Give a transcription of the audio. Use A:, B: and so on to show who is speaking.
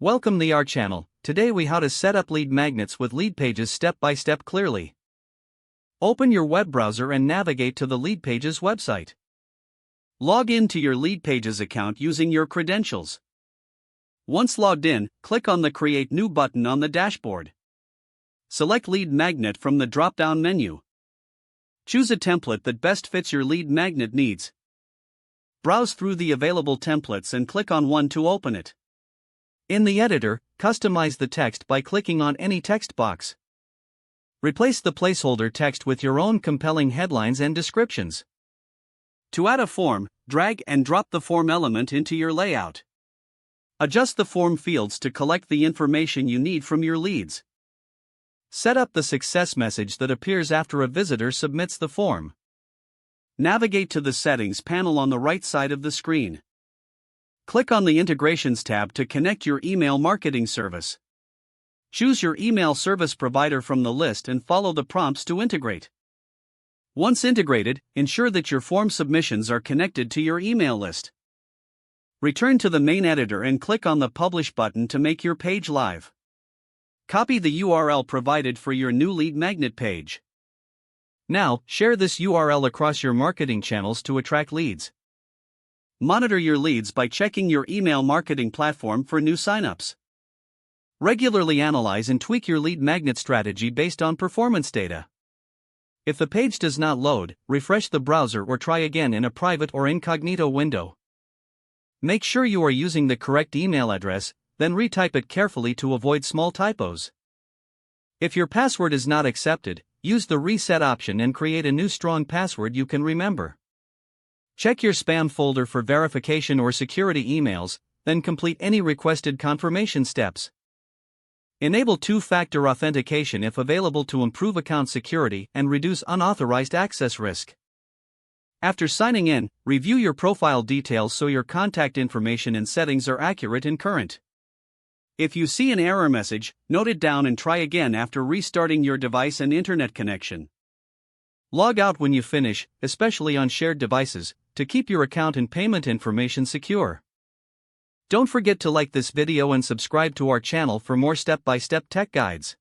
A: Welcome to our channel. Today we how to set up lead magnets with Leadpages step by step clearly. Open your web browser and navigate to the Leadpages website. Log in to your Leadpages account using your credentials. Once logged in, click on the Create New button on the dashboard. Select Lead Magnet from the drop-down menu. Choose a template that best fits your lead magnet needs. Browse through the available templates and click on one to open it. In the editor, customize the text by clicking on any text box. Replace the placeholder text with your own compelling headlines and descriptions. To add a form, drag and drop the form element into your layout. Adjust the form fields to collect the information you need from your leads. Set up the success message that appears after a visitor submits the form. Navigate to the Settings panel on the right side of the screen. Click on the Integrations tab to connect your email marketing service. Choose your email service provider from the list and follow the prompts to integrate. Once integrated, ensure that your form submissions are connected to your email list. Return to the main editor and click on the Publish button to make your page live. Copy the URL provided for your new lead magnet page. Now, share this URL across your marketing channels to attract leads. Monitor your leads by checking your email marketing platform for new signups. Regularly analyze and tweak your lead magnet strategy based on performance data. If the page does not load, refresh the browser or try again in a private or incognito window. Make sure you are using the correct email address, then retype it carefully to avoid small typos. If your password is not accepted, use the reset option and create a new strong password you can remember. Check your spam folder for verification or security emails, then complete any requested confirmation steps. Enable two-factor authentication if available to improve account security and reduce unauthorized access risk. After signing in, review your profile details so your contact information and settings are accurate and current. If you see an error message, note it down and try again after restarting your device and internet connection. Log out when you finish, especially on shared devices, to keep your account and payment information secure. Don't forget to like this video and subscribe to our channel for more step-by-step tech guides.